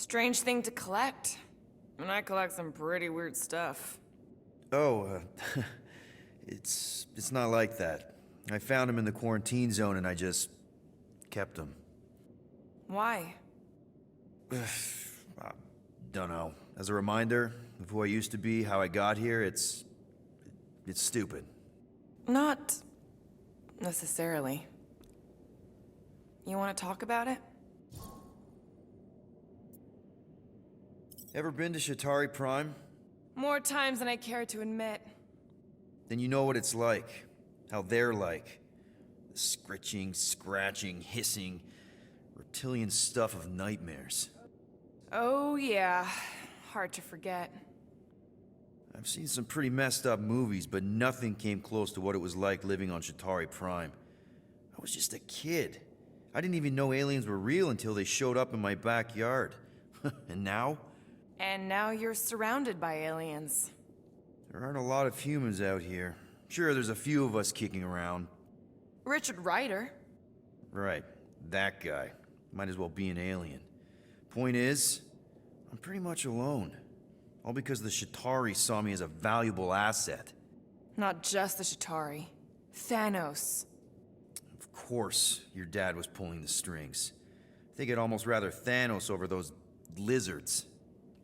Strange thing to collect. And I collect some pretty weird stuff. Oh, it's not like that. I found him in the quarantine zone and I just kept him. Why? Dunno. As a reminder of who I used to be, how I got here, it's stupid. Not necessarily. You want to talk about it? Ever been to Shatari Prime? More times than I care to admit. Then you know what it's like. How they're like. The scritching, scratching, hissing, reptilian stuff of nightmares. Oh yeah, hard to forget. I've seen some pretty messed up movies, but nothing came close to what it was like living on Shatari Prime. I was just a kid. I didn't even know aliens were real until they showed up in my backyard. And now? And now you're surrounded by aliens. There aren't a lot of humans out here. Sure, there's a few of us kicking around. Richard Ryder. Right, that guy. Might as well be an alien. Point is, I'm pretty much alone. All because the Shatari saw me as a valuable asset. Not just the Shatari. Thanos. Of course, your dad was pulling the strings. I think I'd almost rather Thanos over those lizards.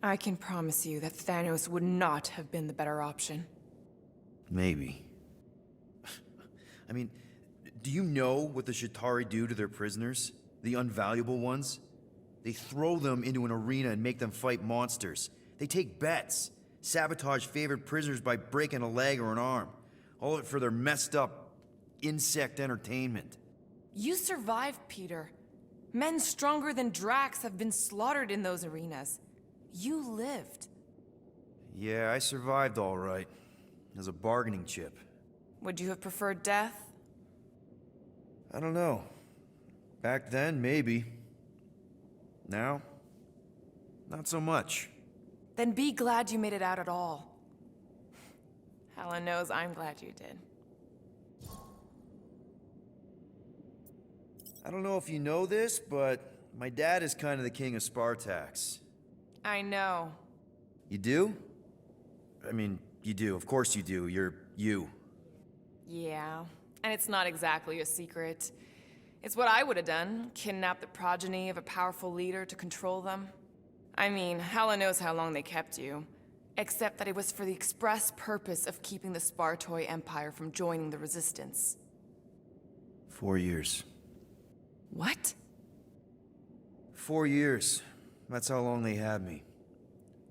I can promise you that Thanos would not have been the better option. Maybe. I mean, do you know what the Shatari do to their prisoners? The unvaluable ones? They throw them into an arena and make them fight monsters. They take bets, sabotage favorite prisoners by breaking a leg or an arm. All of it for their messed up insect entertainment. You survived, Peter. Men stronger than Drax have been slaughtered in those arenas. You lived. Yeah, I survived all right. As a bargaining chip. Would you have preferred death? I don't know. Back then, maybe. Now, not so much. Then be glad you made it out at all. Helen knows I'm glad you did. I don't know if you know this, but my dad is kind of the king of Spartax. I know. You do? I mean, you do. Of course you do. You're you. Yeah, and it's not exactly a secret. It's what I would have done, kidnap the progeny of a powerful leader to control them. I mean, Helen knows how long they kept you. Except that it was for the express purpose of keeping the Spartoi Empire from joining the Resistance. 4 years. What? 4 years. That's how long they had me.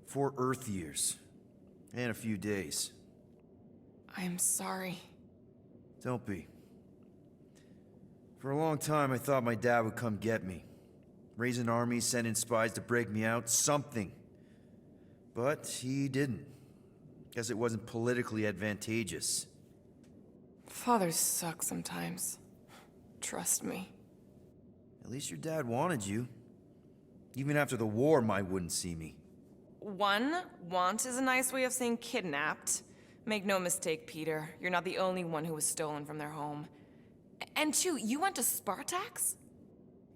4 Earth years. And a few days. I'm sorry. Don't be. For a long time, I thought my dad would come get me. Raise an army, send in spies to break me out, something. But he didn't. Guess it wasn't politically advantageous. Fathers suck sometimes. Trust me. At least your dad wanted you. Even after the war, Mai wouldn't see me. Want is a nice way of saying kidnapped. Make no mistake, Peter. You're not the only one who was stolen from their home. And 2, you went to Spartax?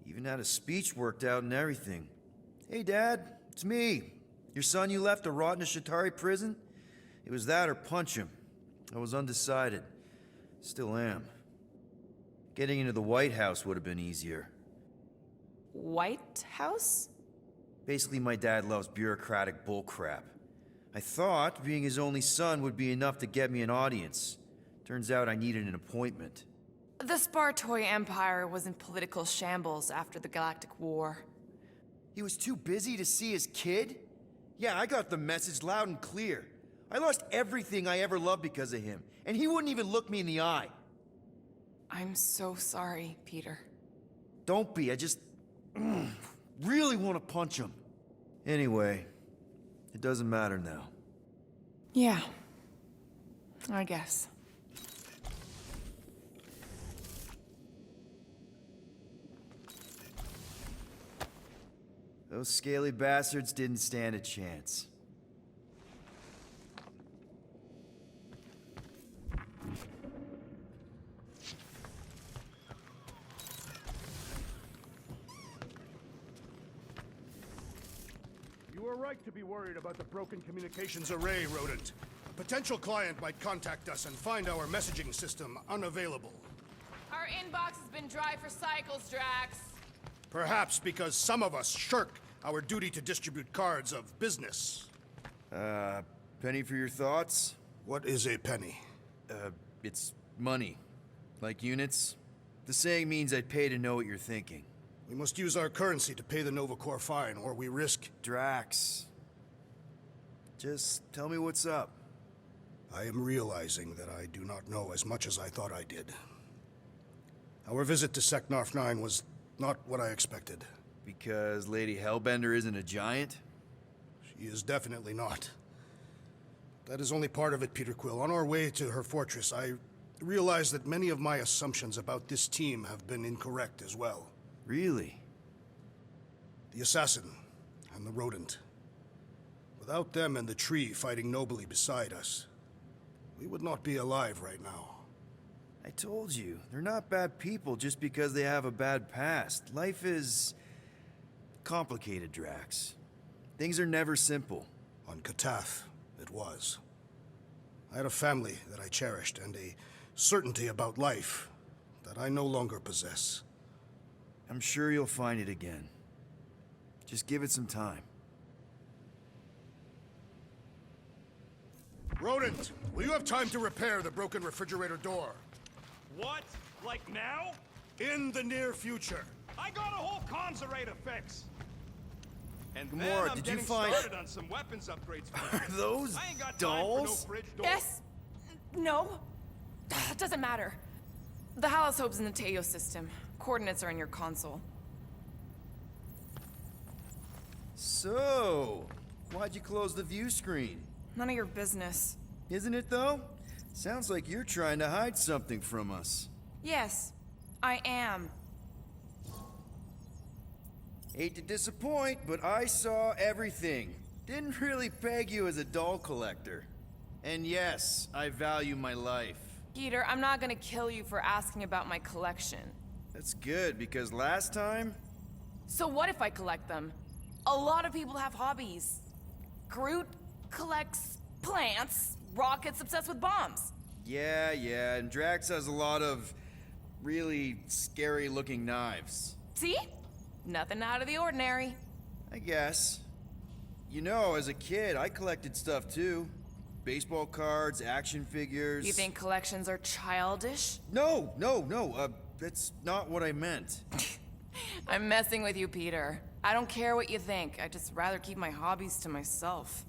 Even had a speech worked out and everything. Hey, Dad, it's me. Your son you left to rot in a Shatari prison? It was that or punch him. I was undecided. Still am. Getting into the White House would have been easier. White House? Basically, my dad loves bureaucratic bullcrap. I thought being his only son would be enough to get me an audience. Turns out I needed an appointment. The Spartoi Empire was in political shambles after the Galactic War. He was too busy to see his kid? Yeah, I got the message loud and clear. I lost everything I ever loved because of him, and he wouldn't even look me in the eye. I'm so sorry, Peter. Don't be, I just really want to punch him. Anyway, it doesn't matter now. Yeah, I guess. Those scaly bastards didn't stand a chance. You are right to be worried about the broken communications array, Rodent. A potential client might contact us and find our messaging system unavailable. Our inbox has been dry for cycles, Drax. Perhaps because some of us shirk our duty to distribute cards of business. Penny for your thoughts? What is a penny? It's money. Like units. The saying means I'd pay to know what you're thinking. We must use our currency to pay the Nova Corps fine, or we risk... Drax. Just tell me what's up. I am realizing that I do not know as much as I thought I did. Our visit to Seknarf 9 was not what I expected. Because Lady Hellbender isn't a giant? She is definitely not. That is only part of it, Peter Quill. On our way to her fortress, I realized that many of my assumptions about this team have been incorrect as well. Really? The assassin and the rodent. Without them and the tree fighting nobly beside us, we would not be alive right now. I told you, they're not bad people just because they have a bad past. Life is... complicated, Drax. Things are never simple. On Katath, it was. I had a family that I cherished and a certainty about life that I no longer possess. I'm sure you'll find it again. Just give it some time. Rodent, will you have time to repair the broken refrigerator door? What? Like now? In the near future. I got a whole conservator fix. And Gamora, then I'm did you getting find- started on some weapons upgrades for Are those I ain't got dolls? time for no fridge door. Yes. No. It doesn't matter. The Haloshope's in the Teo system. Coordinates are in your console. So, why'd you close the view screen? None of your business. Isn't it though? Sounds like you're trying to hide something from us. Yes, I am. Hate to disappoint, but I saw everything. Didn't really peg you as a doll collector. And yes, I value my life. Peter, I'm not gonna kill you for asking about my collection. That's good, because last time... So what if I collect them? A lot of people have hobbies. Groot collects plants, Rocket's obsessed with bombs. Yeah, and Drax has a lot of really scary-looking knives. See? Nothing out of the ordinary. I guess. You know, as a kid, I collected stuff too. Baseball cards, action figures... You think collections are childish? No, that's not what I meant. I'm messing with you, Peter. I don't care what you think. I'd just rather keep my hobbies to myself.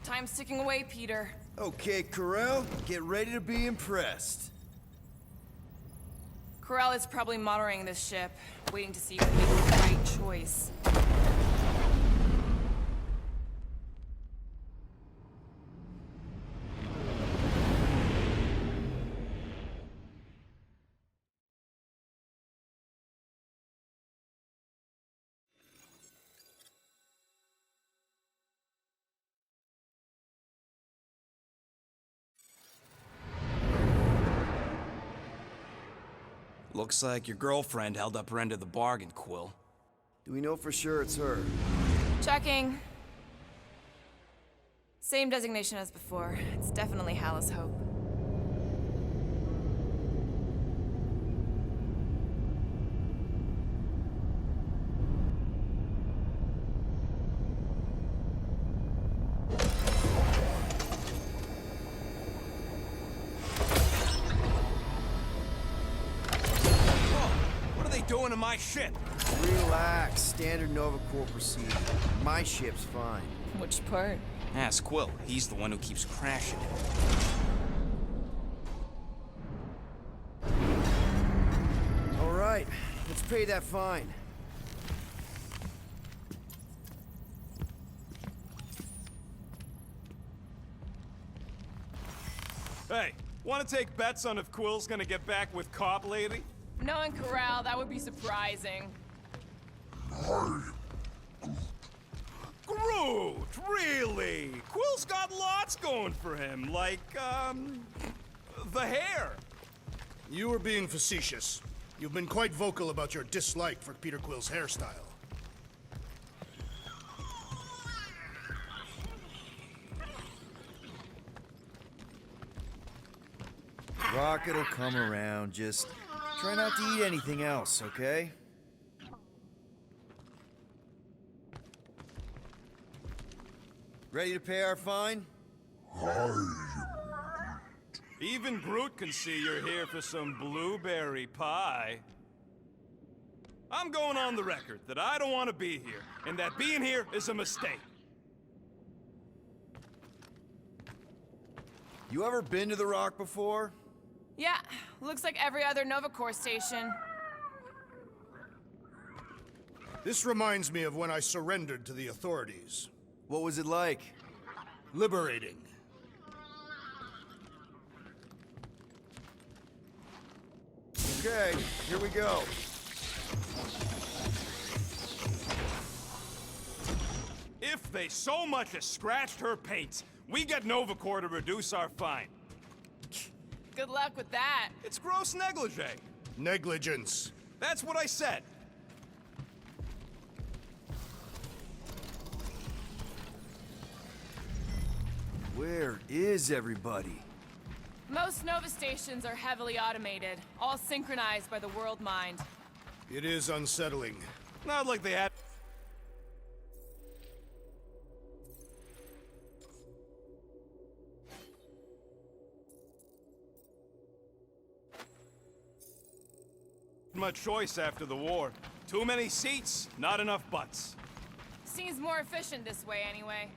Time's ticking away, Peter. Okay, Corel, get ready to be impressed. Corell is probably monitoring this ship, waiting to see if we make the right choice. Looks like your girlfriend held up her end of the bargain, Quill. Do we know for sure it's her? Checking. Same designation as before. It's definitely Haloshope. What are they doing to my ship? Relax, standard Nova Corps procedure. My ship's fine. Which part? Ask Quill. He's the one who keeps crashing. All right, let's pay that fine. Hey, want to take bets on if Quill's gonna get back with Cop Lady? Knowing Corral, that would be surprising. Groot, really? Quill's got lots going for him, like, the hair. You were being facetious. You've been quite vocal about your dislike for Peter Quill's hairstyle. Rocket'll come around, just try not to eat anything else, okay? Ready to pay our fine? Even Groot can see you're here for some blueberry pie. I'm going on the record that I don't want to be here, and that being here is a mistake. You ever been to the Rock before? Yeah, looks like every other Nova Corps station. This reminds me of when I surrendered to the authorities. What was it like? Liberating. Okay, here we go. If they so much as scratched her paints, we get Nova Corps to reduce our fine. Good luck with that. It's gross negligee. Negligence. That's what I said. Where is everybody? Most Nova stations are heavily automated, all synchronized by the world mind. It is unsettling. Not like they had. Much choice after the war. Too many seats, not enough butts. Seems more efficient this way anyway.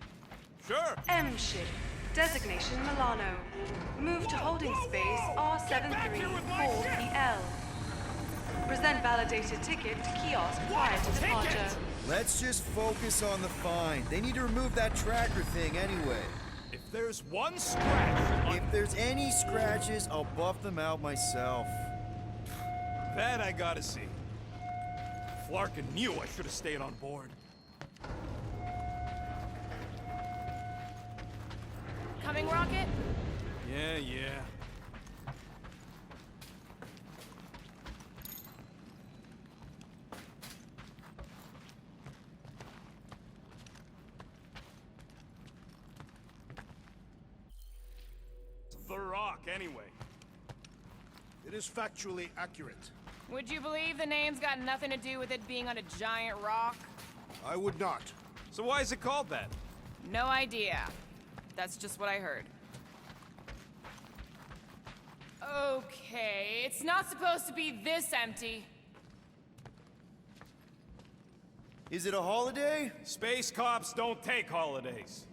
Sure. M ship. Designation Milano. Move to holding space R734PL. Present validated ticket to kiosk prior to departure. Let's just focus on the fine. They need to remove that tracker thing anyway. If there's one scratch on If there's any scratches, I'll buff them out myself. that, I gotta see. Flarkin knew I should have stayed on board. Coming, Rocket? Yeah. The Rock, anyway. It is factually accurate. Would you believe the name's got nothing to do with it being on a giant rock? I would not. So why is it called that? No idea. That's just what I heard. Okay, it's not supposed to be this empty. Is it a holiday? Space cops don't take holidays.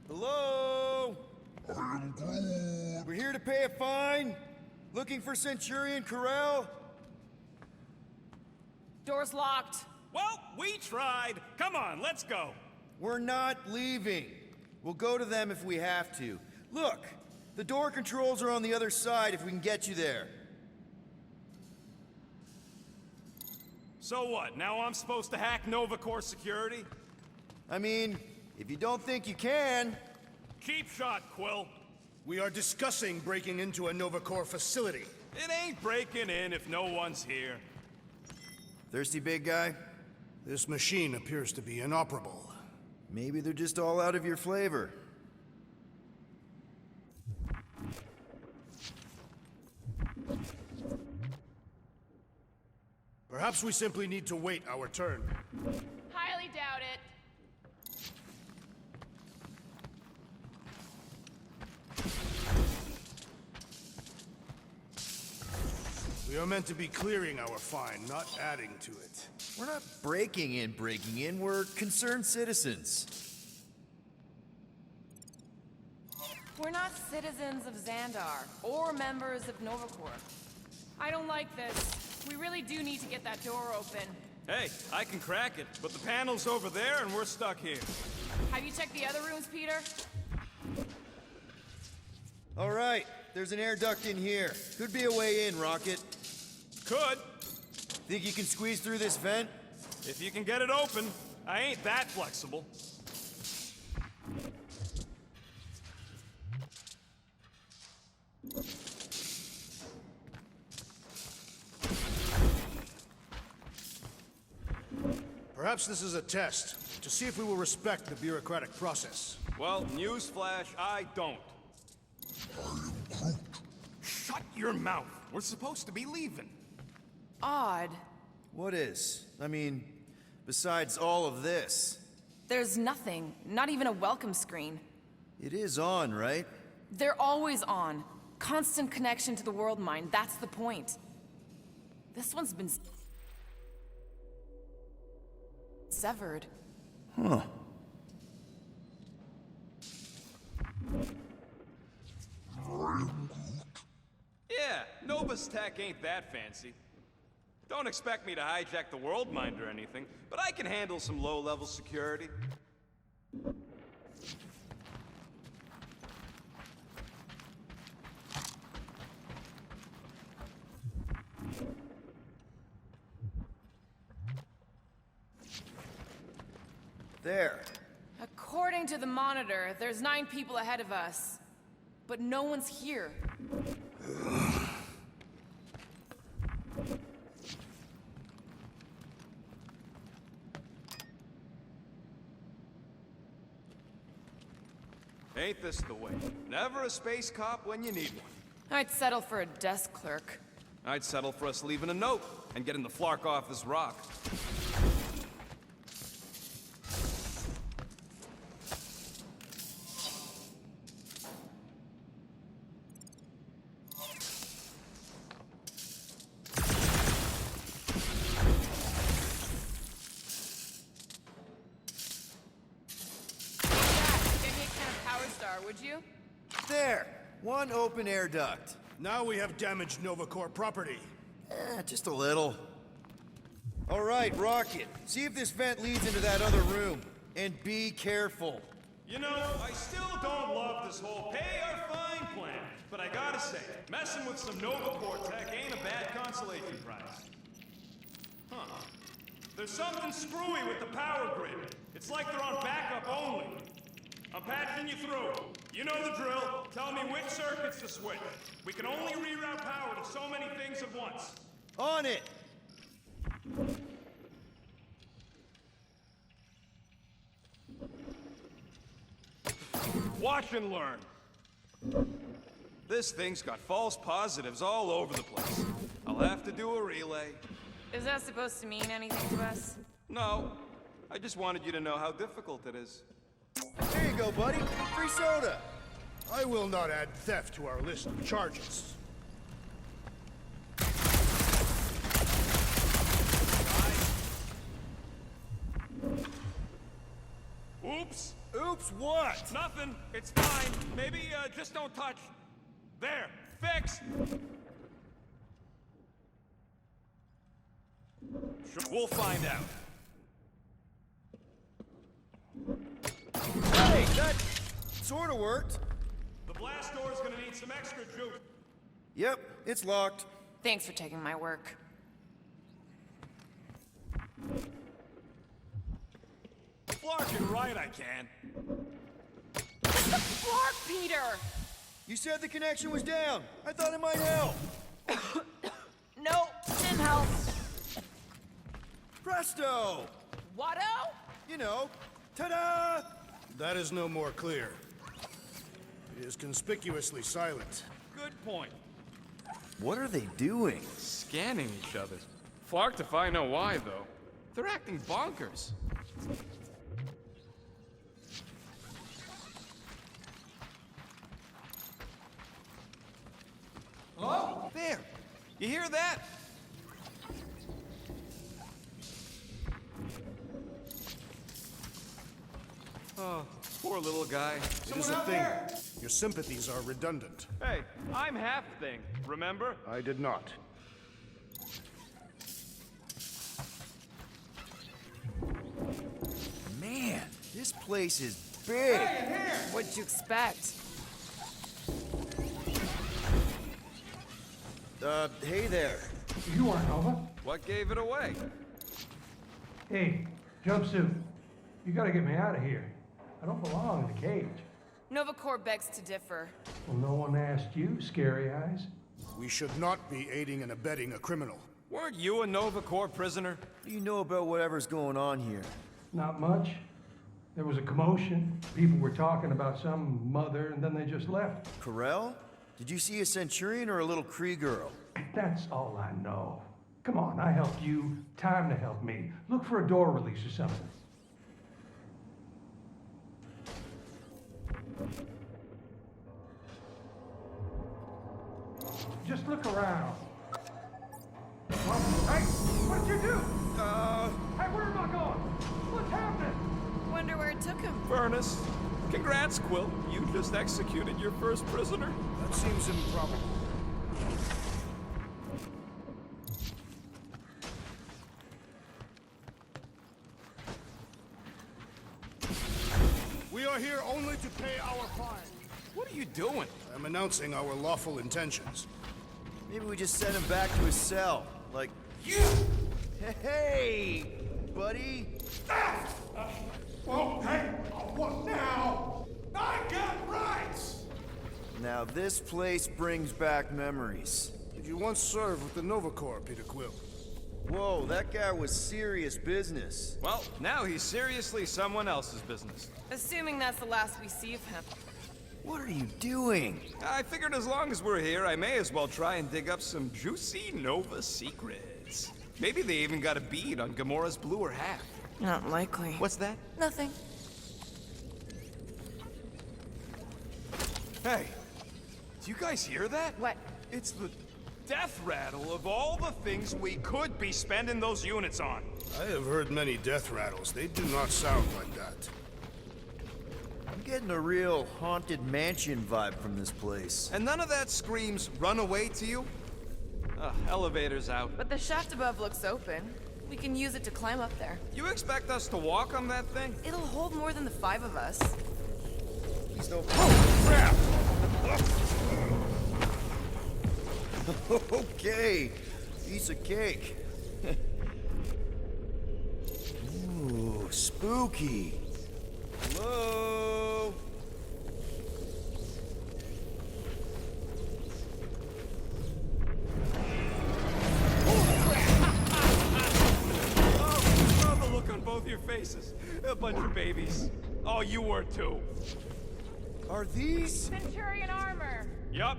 Hello? We're here to pay a fine. Looking for Centurion Corral? Door's locked. Well, we tried. Come on, let's go. We're not leaving. We'll go to them if we have to. Look, the door controls are on the other side if we can get you there. So what, now I'm supposed to hack Nova Corps security? I mean, if you don't think you can... Cheap shot, Quill. We are discussing breaking into a Nova Corps facility. It ain't breaking in if no one's here. Thirsty, big guy? This machine appears to be inoperable. Maybe they're just all out of your flavor. Perhaps we simply need to wait our turn. Highly doubt it. We are meant to be clearing our fine, not adding to it. We're not breaking in, we're concerned citizens. We're not citizens of Xandar, or members of Nova Corps. I don't like this. We really do need to get that door open. Hey, I can crack it, but the panel's over there and we're stuck here. Have you checked the other rooms, Peter? All right, there's an air duct in here. Could be a way in, Rocket. Could, Think you can squeeze through this vent? if you can get it open. I ain't that flexible. Perhaps this is a test, to see if we will respect the bureaucratic process. Well, newsflash, I don't. Shut your mouth. We're supposed to be leaving. Odd. What is? I mean, besides all of this. There's nothing. Not even a welcome screen. It is on, right? They're always on. Constant connection to the world mind. That's the point. This one's been severed. Huh. Yeah, Nova's tech ain't that fancy. Don't expect me to hijack the world mind or anything, but I can handle some low-level security. There. According to the monitor, there's 9 people ahead of us. But no one's here. Ain't this the way? Never a space cop when you need one. I'd settle for a desk clerk. I'd settle for us leaving a note and getting the flark off this rock. Give me a can of Power Star, would you? There! One open air duct. Now we have damaged Nova Corps property. Just a little. All right, Rocket. See if this vent leads into that other room. And be careful. You know, I still don't love this whole pay or fine plan, but I gotta say, messing with some Nova Corps tech ain't a bad consolation prize. Huh. There's something screwy with the power grid. It's like they're on backup only. I'm patching you through. You know the drill. Tell me which circuits to switch. We can only reroute power to so many things at once. On it! Watch and learn. This thing's got false positives all over the place. I'll have to do a relay. Is that supposed to mean anything to us? No, I just wanted you to know how difficult it is. There you go, buddy. Free soda. I will not add theft to our list of charges. Oops! Oops, what? Nothing. It's fine. Maybe, just don't touch. There. Fixed. Sure, we'll find out. Hey, that sort of worked. The blast door's gonna need some extra juice. Yep, it's locked. Thanks for taking my work. Flarkin' right, I can. Clark, Peter! You said the connection was down. I thought it might help. No, didn't help. Presto! Watto? You know, ta-da! That is no more clear. It is conspicuously silent. Good point. What are they doing? Scanning each other. Flarked if I know why, though. They're acting bonkers. Hello? There! You hear that? Oh, poor little guy. It is a thing. Your sympathies are redundant. Hey, I'm half thing, remember? I did not. Man, this place is big. What'd you expect? Hey there. You aren't Nova. What gave it away? Hey, jumpsuit. You gotta get me out of here. I don't belong in the cage. Nova Corps begs to differ. Well, no one asked you, Scary Eyes. We should not be aiding and abetting a criminal. Weren't you a Nova Corps prisoner? What do you know about whatever's going on here? Not much. There was a commotion. People were talking about some mother, and then they just left. Corel? Did you see a Centurion or a little Kree girl? That's all I know. Come on, I helped you. Time to help me. Look for a door release or something. Just look around. What? Hey, what'd you do? Hey, where am I going? What's happening? Wonder where it took him. Furnace. Congrats, Quill. You just executed your first prisoner. That seems improbable. We are here only to pay our fine. What are you doing? I'm announcing our lawful intentions. Maybe we just send him back to his cell. Like, You! hey, buddy. Oh, hey, what now? I got rights! Now this place brings back memories. Did you once serve with the Nova Corps, Peter Quill? Whoa, that guy was serious business. Well, now he's seriously someone else's business. Assuming that's the last we see of him. What are you doing? I figured as long as we're here, I may as well try and dig up some juicy Nova secrets. Maybe they even got a bead on Gamora's bluer half. Not likely. What's that? Nothing. Hey, do you guys hear that? What? It's the death rattle of all the things we could be spending those units on. I have heard many death rattles. They do not sound like that. I'm getting a real haunted mansion vibe from this place. And none of that screams run away to you? Elevator's out. But the shaft above looks open. We can use it to climb up there. You expect us to walk on that thing? It'll hold more than the 5 of us. Please don't. Crap! Okay, piece of cake. Ooh, spooky. Hello? Oh, the look on both your faces. A bunch of babies. Oh, you were too. Are these? Centurion armor! Yup.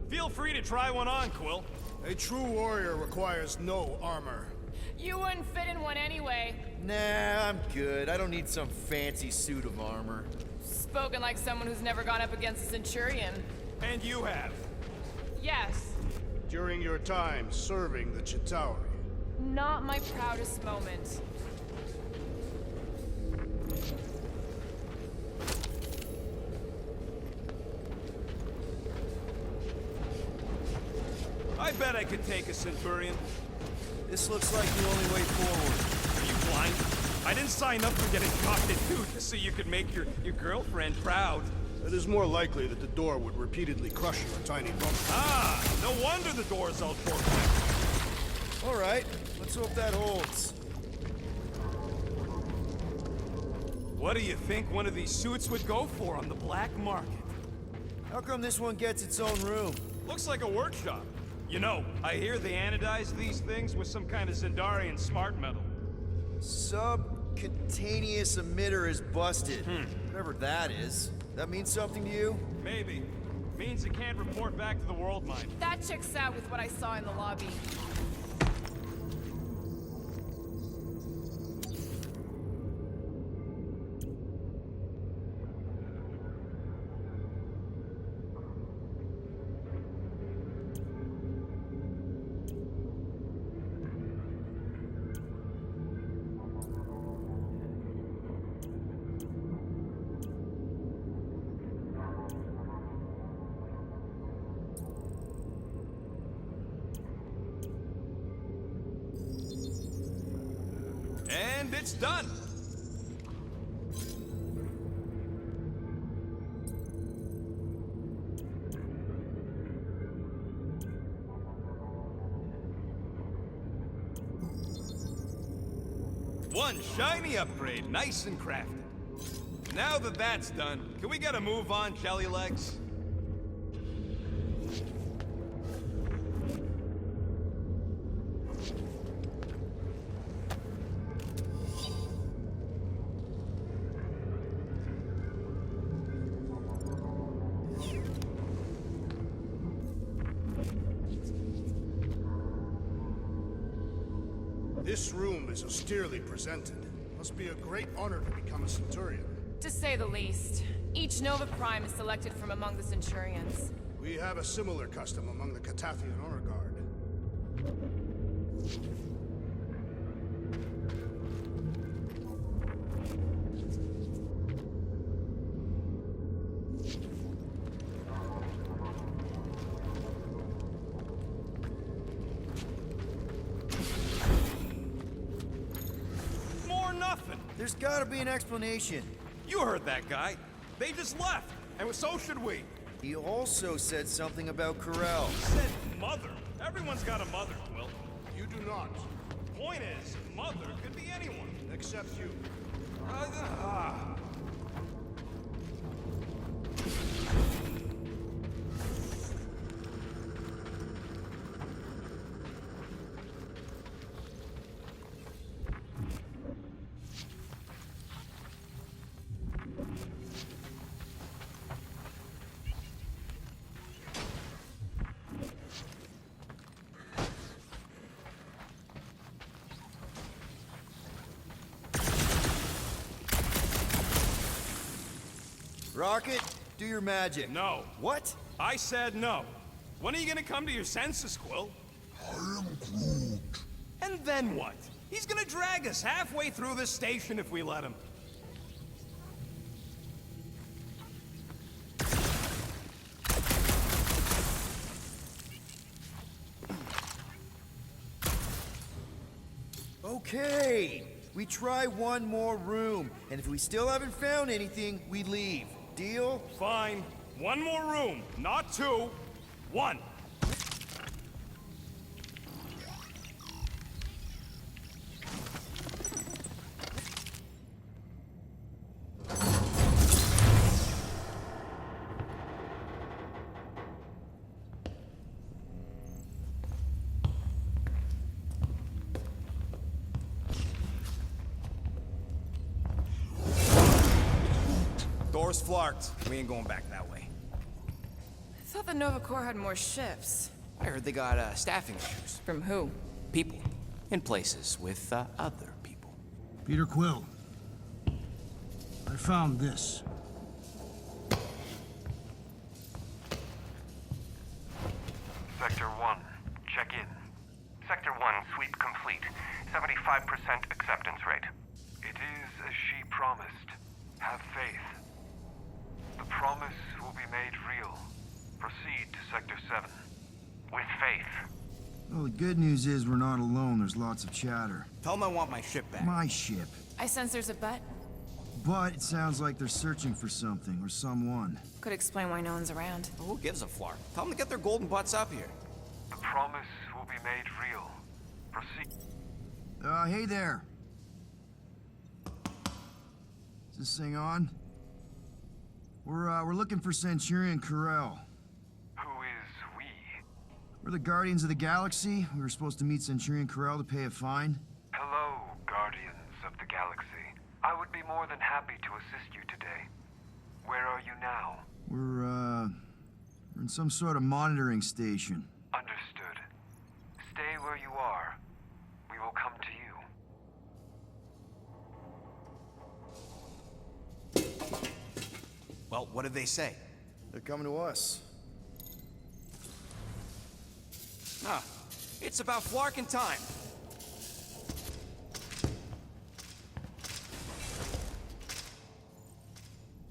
Feel free to try one on, Quill. A true warrior requires no armor. You wouldn't fit in one anyway. Nah, I'm good. I don't need some fancy suit of armor. Spoken like someone who's never gone up against a Centurion. And you have. Yes. During your time serving the Chitauri. Not my proudest moment. I bet I could take a Centurion. This looks like the only way forward. Are you blind? I didn't sign up for getting cocked at tooth just so you could make your girlfriend proud. It is more likely that the door would repeatedly crush your tiny bump. Ah, no wonder the door's all torqued. All right, let's hope that holds. What do you think one of these suits would go for on the black market? How come this one gets its own room? Looks like a workshop. You know, I hear they anodize these things with some kind of Zendarian smart metal. Subcutaneous emitter is busted. Whatever that is. That means something to you? Maybe. Means it can't report back to the world mine. That checks out with what I saw in the lobby. And it's done. One shiny upgrade, nice and crafted. Now that that's done, can we get a move on, Jelly Legs? This room is austerely presented. Must be a great honor to become a Centurion. To say the least. Each Nova Prime is selected from among the Centurions. We have a similar custom among the Catathian Honor Guard. More nothing. There's gotta be an explanation. You heard that guy. They just left, and so should we. He also said something about Corel. Said mother. Everyone's got a mother, Quill. You do not. Point is, mother could be anyone. Except you. Rocket, do your magic. No. What? I said no. When are you gonna come to your senses, Quill? I am Groot. And then what? He's gonna drag us halfway through this station if we let him. Okay. We try one more room, and if we still haven't found anything, we leave. Deal? Fine. One more room. Not two. One. Door's flarked. We ain't going back that way. I thought the Nova Corps had more shifts. I heard they got staffing issues. From who? People. In places with other people. Peter Quill. I found this. Sector 1, check in. Sector 1, sweep complete. 75% acceptance rate. It is as she promised. Have faith. The promise will be made real. Proceed to Sector 7. With faith. Well, the good news is we're not alone. There's lots of chatter. Tell them I want my ship back. My ship. I sense there's a bet. But it sounds like they're searching for something or someone. Could explain why no one's around. Well, who gives a flark? Tell them to get their golden butts up here. The promise will be made real. Proceed. Hey there. Is this thing on? We're looking for Centurion Corel. Who is we? We're the Guardians of the Galaxy. We were supposed to meet Centurion Corel to pay a fine. Hello, Guardians of the Galaxy. I would be more than happy to assist you today. Where are you now? We're in some sort of monitoring station. Understood. Stay where you are. We will come to you. Well, what did they say? They're coming to us. Ah, it's about flarking time.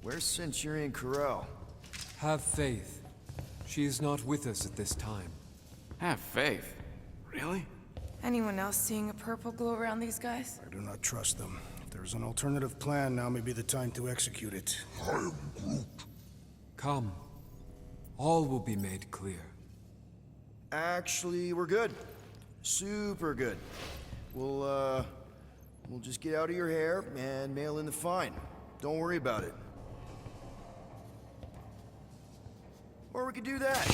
Where's Centurion Corel? Have faith. She is not with us at this time. Have faith. Really? Anyone else seeing a purple glow around these guys? I do not trust them. If there is an alternative plan, now may be the time to execute it. I am Groot. Come. All will be made clear. Actually, we're good. Super good. We'll just get out of your hair and mail in the fine. Don't worry about it. Or we could do that.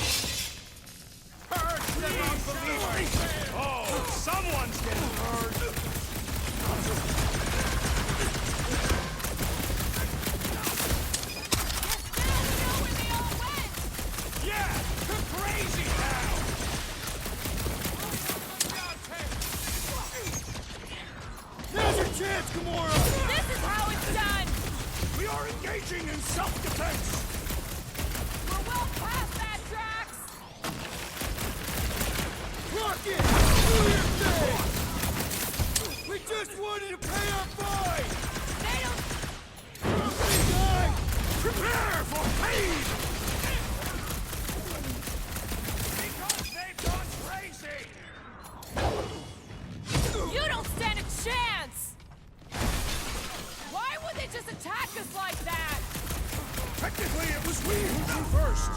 Oh, someone's getting hurt. Yeah, you're crazy now. Gamora! This is how it's done! We are engaging in self-defense! We're well past that, Drax! Rocket! Do your thing! We just wanted to pay our fine! They don't... Rocket guy! Prepare for pain! Because they've gone crazy! You don't stand a chance! Why would they just attack us like that? Technically, it was we who drew first.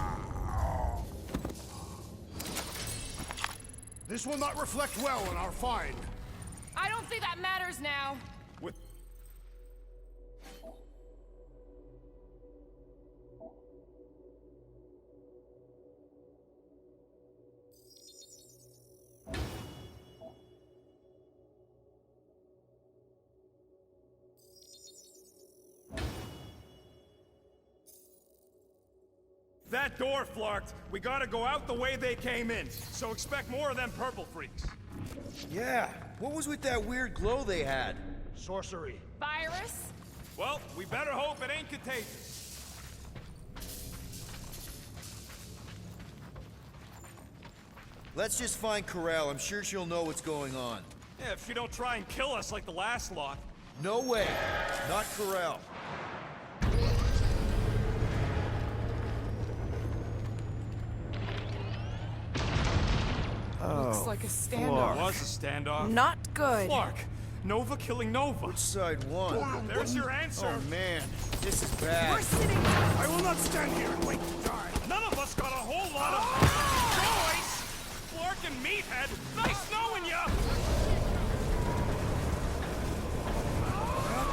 This will not reflect well on our find. I don't think that matters now. With That door, Flarked. We gotta go out the way they came in, so expect more of them purple freaks. Yeah, what was with that weird glow they had? sorcery. Virus? Well, we better hope it ain't contagious. Let's just find Corral. I'm sure she'll know what's going on. Yeah, if she don't try and kill us like the last lot. No way. Not Corral. Looks like a standoff. Was a standoff. Not good. Clark, Nova killing Nova. Which side won? There's your answer. Oh man, this is bad. We're sitting... I will not stand here and wait to die. None of us got a whole lot of choice. Clark and Meathead, nice knowing ya.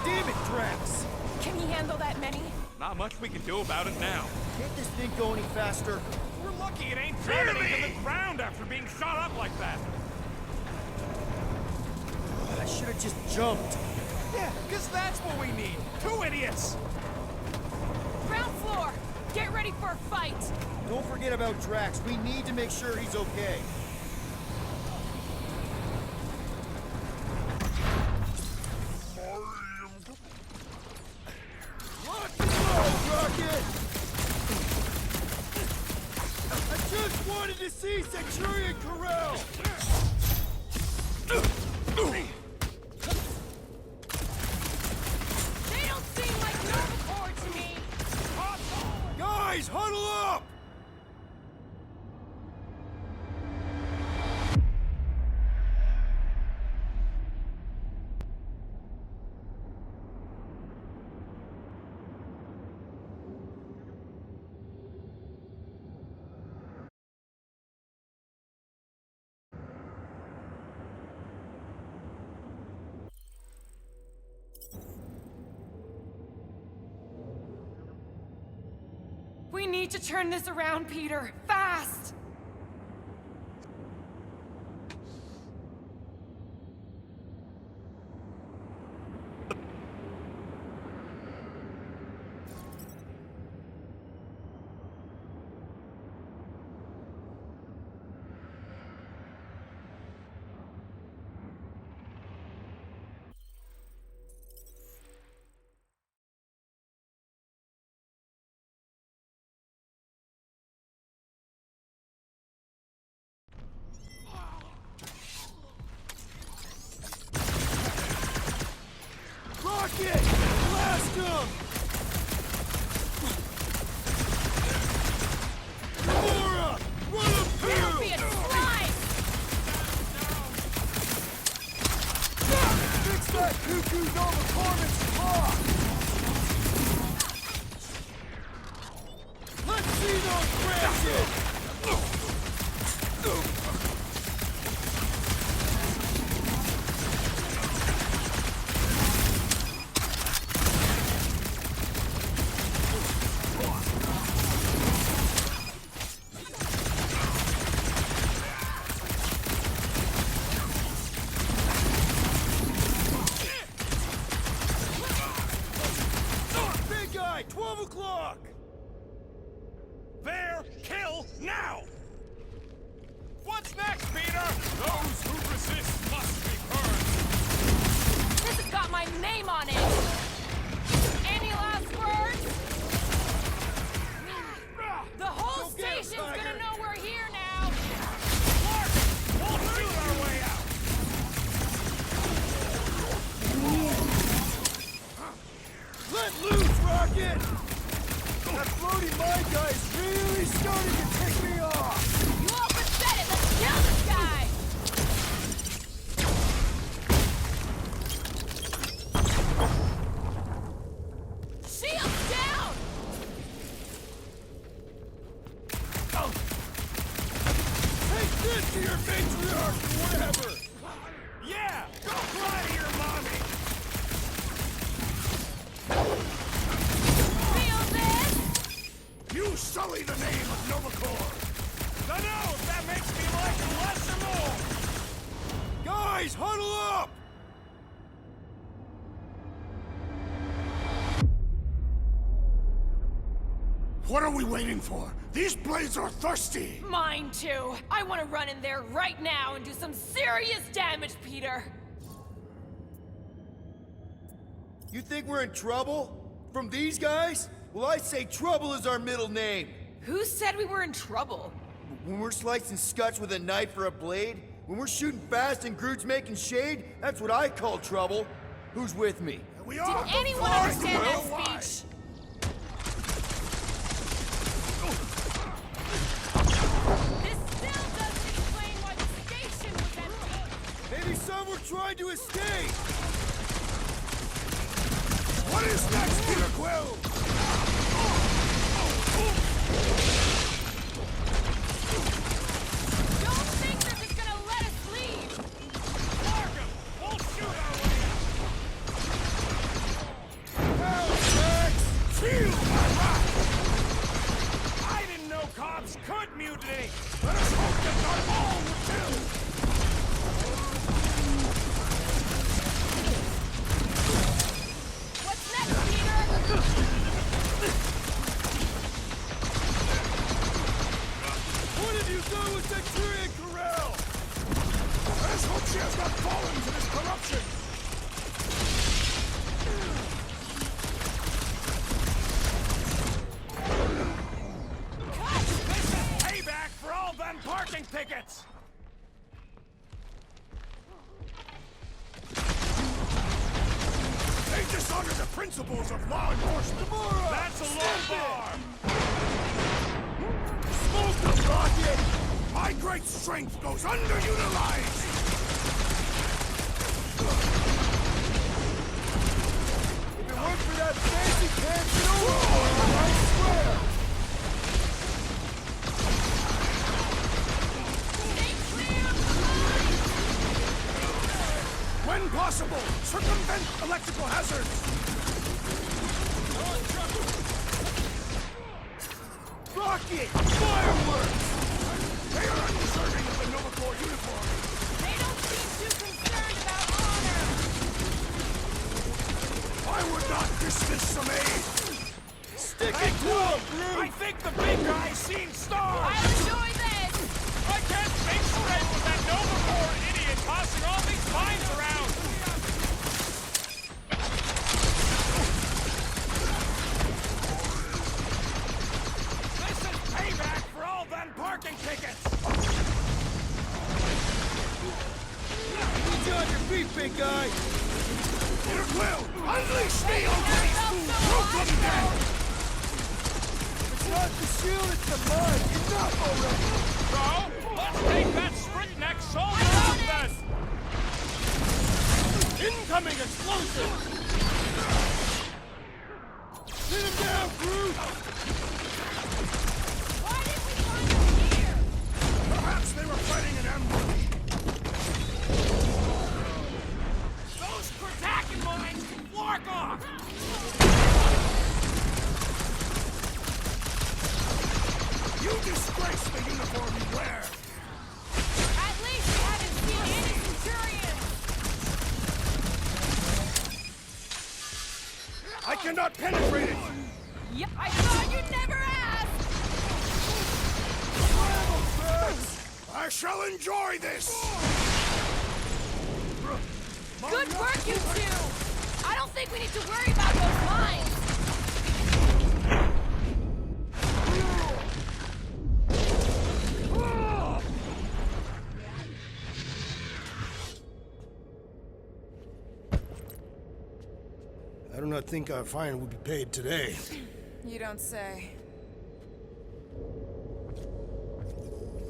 Damn it, Drax! Can he handle that many? Not much we can do about it now. Can't this thing go any faster? We're lucky it ain't driving into the ground after being shot up like that. I should have just jumped. Yeah, because that's what we need. Two idiots. Ground floor! Get ready for a fight! Don't forget about Drax. We need to make sure he's okay. Rocket! I just wanted to see Centurion Corral! They don't seem like Nova to me! Guys, huddle up! We need to turn this around, Peter. Fast! Rocket! Blast him! Gamora! Run him There'll through! be a slice! Fix that cuckoo Nova Corman's clock! Let's see those branches! Guys, huddle up! What are we waiting for? These blades are thirsty! Mine too. I want to run in there right now and do some serious damage, Peter. You think we're in trouble? From these guys? Well, I say trouble is our middle name. Who said we were in trouble? When we're slicing Scutch with a knife or a blade, when we're shooting fast and Groot's making shade, that's what I call trouble. Who's with me? We Did are anyone understand that speech? This still doesn't explain why the station was empty. Maybe some were trying to escape! What is next, Peter Quill? Don't think they're just gonna let us leave. Largo! We'll shoot our way Feel my wrath! out! I didn't know cops could mutiny! Let us hope that not all were killed! What's next, Peter? What have you done with Centurion Corral? Let us hope she has not fallen to this corruption! This is payback for all them parking tickets! They dishonor the principles of law enforcement! That's a low bar! Smoke the rocket! My great strength goes underutilized! If it weren't for that fancy pants and overall, I swear! When possible, circumvent electrical hazards! Rocket! Fireworks! They are undeserving of the Nova Corps uniform! They don't seem too concerned about honor. I would not dismiss some aid! Stick it to him, I think the big guy's seen stars! I'll enjoy this. I can't think straight with that Nova Corps idiot tossing all these mines around! This is payback for all them parking tickets! Get on your feet, big guy! Peter Quill, unleash me onto these fools! Prove them dead! It's not the shield, it's the mud! Enough already! So, let's take that sprint next soldier out then! Incoming explosive! Hit him down, Groot! Why didn't we find them here? Perhaps they were fighting an ambush! Those Kratakan mines can walk off! You disgrace the uniform you wear! At least we haven't seen any Centurions. I cannot penetrate it! Yep, I thought you'd never ask. I shall enjoy this! Good work, you two. I don't think we need to worry about those mines. I do not think our fine will be paid today. You don't say.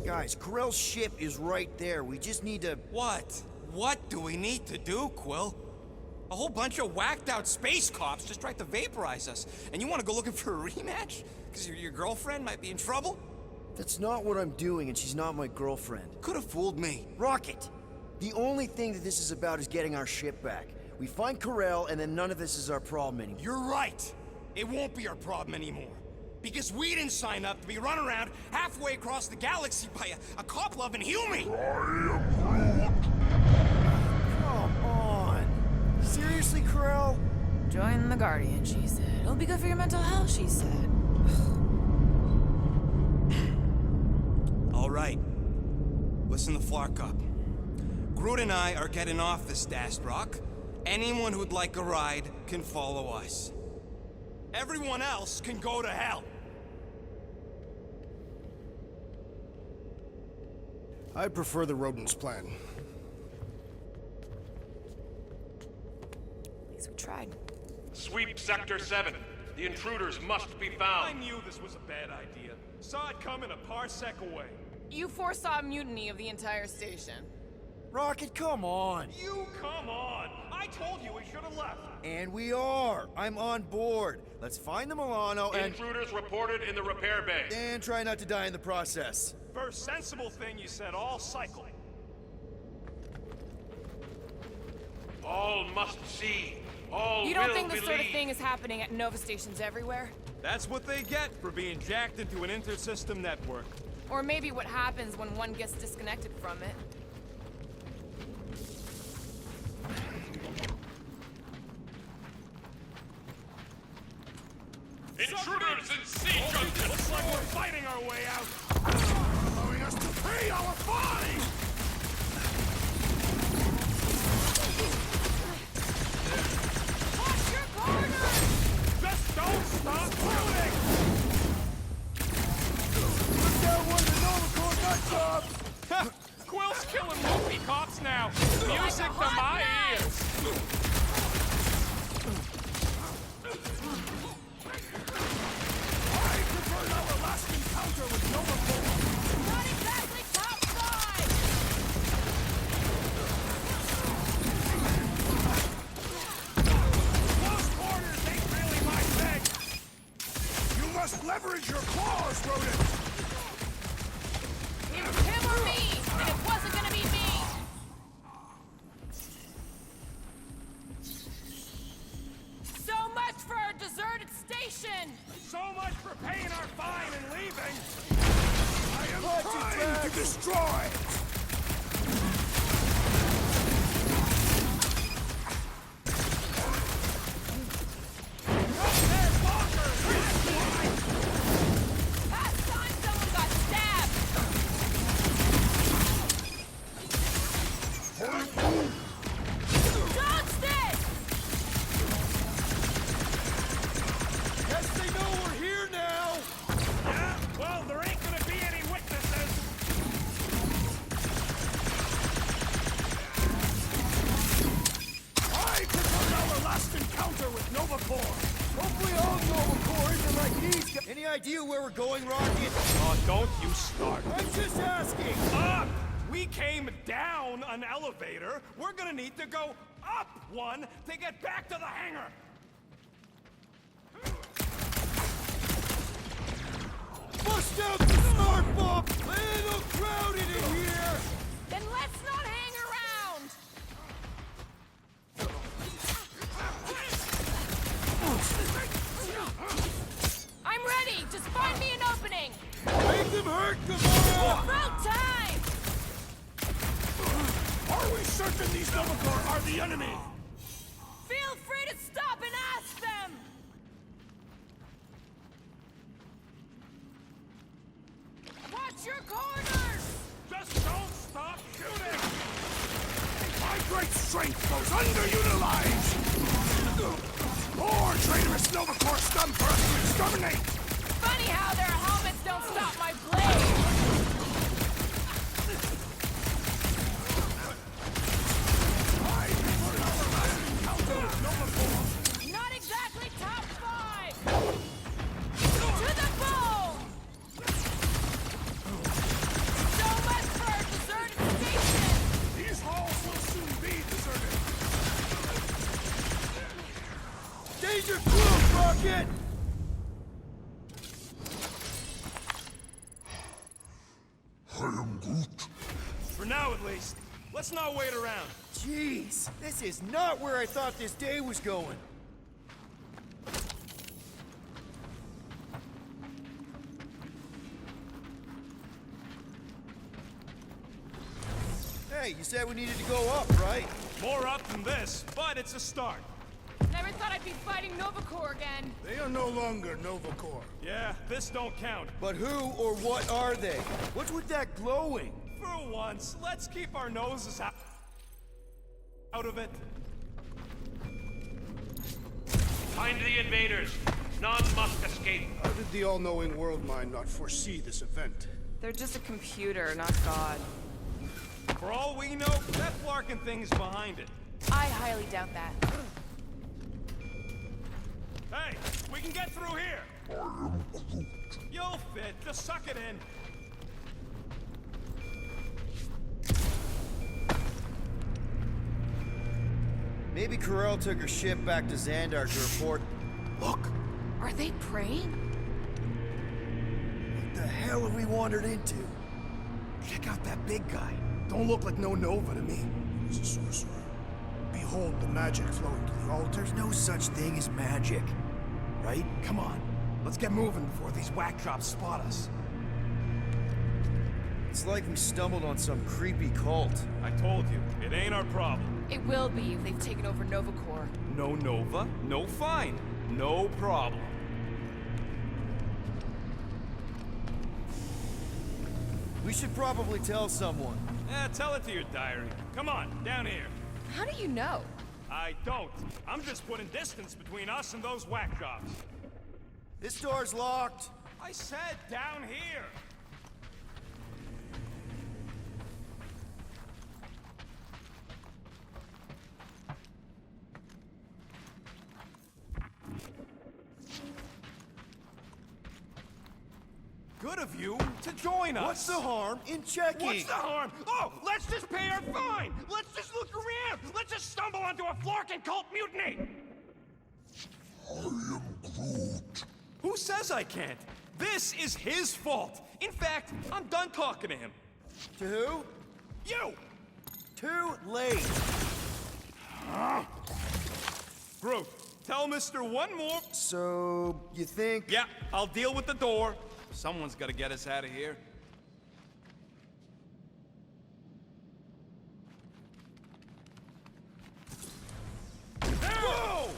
Guys, Corell's ship is right there. We just need to... What? What do we need to do, Quill? A whole bunch of whacked-out space cops just tried to vaporize us, and you want to go looking for a rematch? Because your girlfriend might be in trouble? That's not what I'm doing, and she's not my girlfriend. Could have fooled me. Rocket! The only thing that this is about is getting our ship back. We find Corell, and then none of this is our problem anymore. You're right. It won't be our problem anymore. Because we didn't sign up to be run around halfway across the galaxy by a cop-loving human! Join the Guardian, she said. It'll be good for your mental health, she said. All right. Listen to Flark up. Groot and I are getting off this Dast Rock. Anyone who'd like a ride can follow us. Everyone else can go to hell. I prefer the rodents plan. At least we tried. Sweep Sector 7. The intruders must be found. I knew this was a bad idea. Saw it coming a parsec away. You foresaw mutiny of the entire station. Rocket, come on! You come on! I told you we should have left. And we are! I'm on board. Let's find the Milano and... Intruders reported in the repair bay. And try not to die in the process. First sensible thing you said all cycle. All must see. All You don't will think this believe. sort of thing is happening at Nova stations everywhere? That's what they get for being jacked into an intersystem network. Or maybe what happens when one gets disconnected from it. Intruders in C junction. Looks like we're fighting our way out. Allowing us to pay our fine! Watch your corner! Just don't stop shooting! Look out one of the Nova Corps nut jobs! Quill's killing loopy cops now. Music to my ears. I prefer our last encounter with Nova Corps! Not exactly top five! Close quarters ain't really my thing! You must leverage your claws, rodent! It was him or me, and it wasn't gonna be me! So much for our deserted station! So much for paying our fine and leaving. I am trying to destroy! Last time someone got stabbed! Dodge this! Guess they know we're here now! Yeah, well, there ain't gonna be any witnesses. I prefer our last encounter with Nova Corps! Hopefully all Nova Corps isn't like these guys. Any idea where we're going, Rocket? Oh, don't you start. I'm just asking! Up! We came down an elevator. We're gonna need to go up one to get back to the hangar. Bust out the smart bomb! Little crowded in here! Then let's not hang around! I'm ready! Just find me an opening! Make them hurt, Gamora! About time! Are we certain these Nova Corps are the enemy? Feel free to stop and ask them! Watch your corners! Just don't stop shooting. My great strength goes underutilized! More traitorous Nova Corps scum for us to exterminate! Funny how their helmets don't stop my blade! I prefer our last encounter with Nova Corps! Not exactly top five! To the bone! So much for our deserted station! These halls will soon be deserted! Danger close, Rocket! For now, at least. Let's not wait around. Jeez, this is not where I thought this day was going. Hey, you said we needed to go up, right? More up than this, but it's a start. Never thought thought I'd be fighting Nova Corps again. They are no longer Nova Corps. Yeah, this don't count. But who or what are they? What's with that glowing? For once, let's keep our noses out of it. Find the invaders. None must escape. How did the all-knowing world mind not foresee this event? They're just a computer, not God. For all we know, that Flarkin thing's behind it. I highly doubt that. Hey, we can get through here. You'll fit. Just suck it in. Maybe Corel took her ship back to Xandar to report. Look! Are they praying? What the hell have we wandered into? Check out that big guy. Don't look like no Nova to me. He's a sorcerer. Behold the magic flowing to the altar. There's no such thing as magic, right? Come on, let's get moving before these whack drops spot us. It's like we stumbled on some creepy cult. I told you, it ain't our problem. It will be if they've taken over Nova Corps. No Nova, no fine. No problem. We should probably tell someone. Tell it to your diary. Come on, down here. How do you know? I don't. I'm just putting distance between us and those whack jobs. This door's locked. I said down here. Good of you to join us. What's the harm in checking? What's the harm? Oh, let's just pay our fine! Let's just look around! Let's just stumble onto a Flarkin cult mutiny! I am Groot. Who says I can't? This is his fault. In fact, I'm done talking to him. To who? You! Too late. Groot, tell Mr. One more. So, you think? Yeah, I'll deal with the door. Someone's gotta get us out of here. Whoa!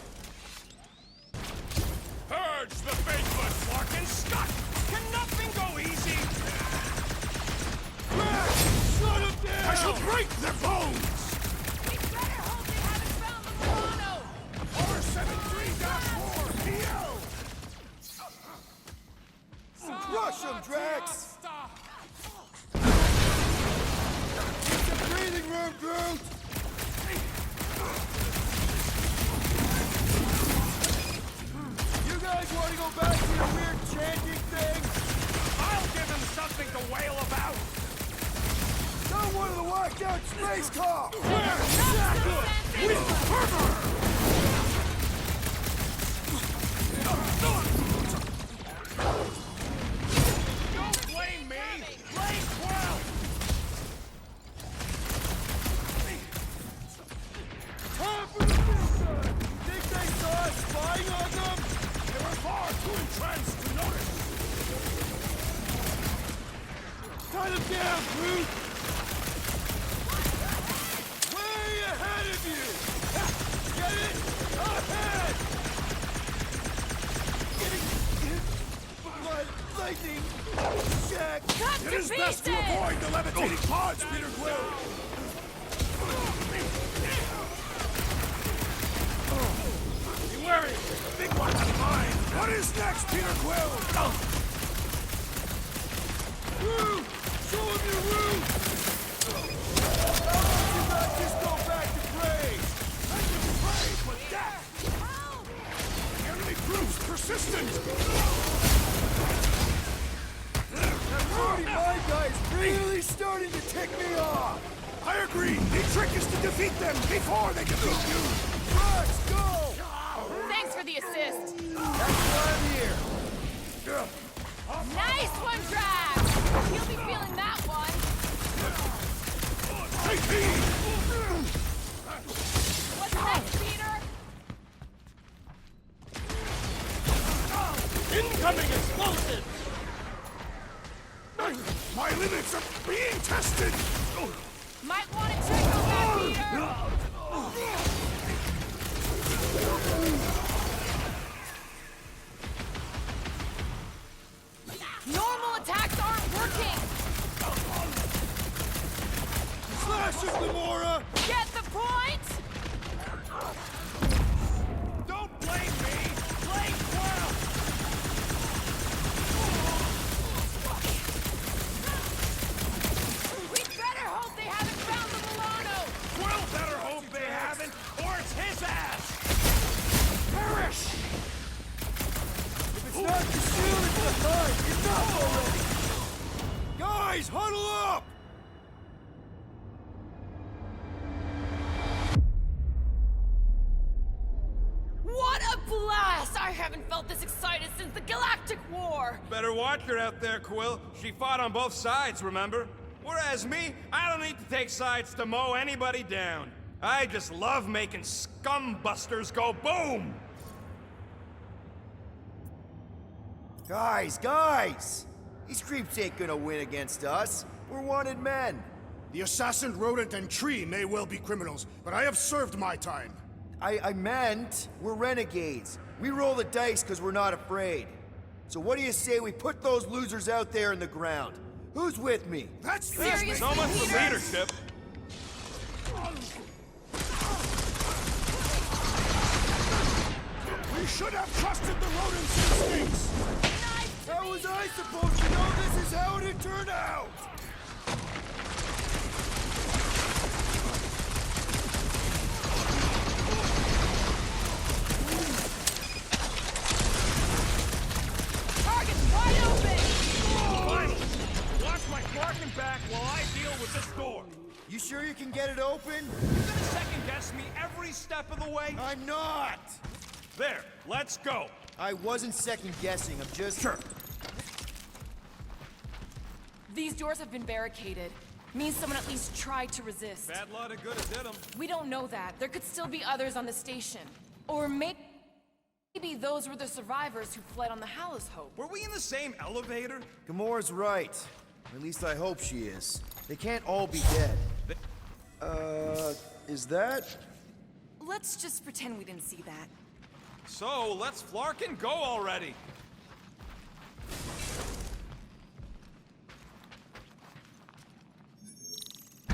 Purge the faithless, Flarkin Scott! Can nothing go easy? Shut him down! I shall break their bones! We better hope they haven't found the Milano! R73-4, PO! Rush him, Drax! It's a breathing room, Groot! You guys want to go back to your weird chanting thing? I'll give him something to wail about! Not one of the whacked out space cops! Where exactly? With the fervor! Don't blame me! Blame 12! Time for the mission! Think they saw us spying on them? They were far too entranced to notice! Cut him down, Groot! Way ahead of you! Get it? Ahead! Getting hit by lightning! Jack! Cut It to is best to pieces! avoid the levitating pods, Peter Quill! Be wary! Big one on mine! What is next, Peter Quill? Groot! Show him your route! You guys just go back to pray! I can pray for death! The enemy proves persistent! That Rudy my guy is really starting to tick me off! I agree! The trick is to defeat them before they defeat you! Let's go! Thanks for the assist. That's why I'm here! Nice one, Drax! You'll be feeling that one. Take heed! What's next, Peter? Incoming explosive! My limits are being tested! Might want to check on that, Peter. Gamora! Get the point? Don't blame me! Blame Quill! We better hope they haven't found the Milano! Quill better hope they haven't, or it's his ass! Perish! It's not the shield, it's the HUD! Enough already! Guys, huddle up! What a blast! I haven't felt this excited since the Galactic War! Better watch her out there, Quill. She fought on both sides, remember? Whereas me, I don't need to take sides to mow anybody down. I just love making scumbusters go boom! Guys! These creeps ain't gonna win against us. We're wanted men. The assassin, rodent, and tree may well be criminals, but I have served my time. I meant we're renegades. We roll the dice because we're not afraid. So what do you say we put those losers out there in the ground? Who's with me? That's Seriously, So much for Peter? leadership. We should have trusted the rodent's instincts! How was I supposed to know this is how it'd turn out? Target's wide open! Finally! Watch my Clarkin back while I deal with this door. You sure you can get it open? You gonna second-guess me every step of the way? I'm not! There, let's go. I wasn't second-guessing, I'm just... Sure. These doors have been barricaded. Means someone at least tried to resist. Bad lot of good it did 'em. We don't know that. There could still be others on the station. Or maybe those were the survivors who fled on the Hallows Hope. Were we in the same elevator? Gamora's right. At least I hope she is. They can't all be dead. Is that? Let's just pretend we didn't see that. So, let's Flarkin go already.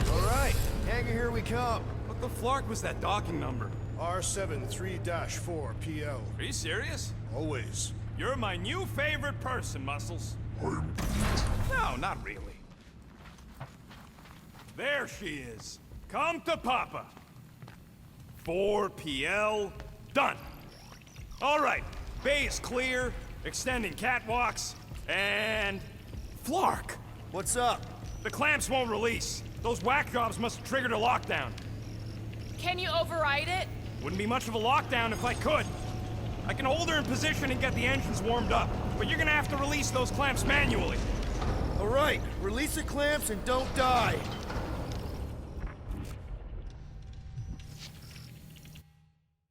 Alright, hangar, here we come. What the Flark was that docking number? R73-4 PL. Are you serious? Always. You're my new favorite person, Muscles. No, not really. There she is. Come to Papa. 4 PL, done. All right, bay is clear, extending catwalks, and... Flark! What's up? The clamps won't release. Those whack jobs must have triggered a lockdown. Can you override it? Wouldn't be much of a lockdown if I could. I can hold her in position and get the engines warmed up, but you're gonna have to release those clamps manually. Alright, release the clamps and don't die.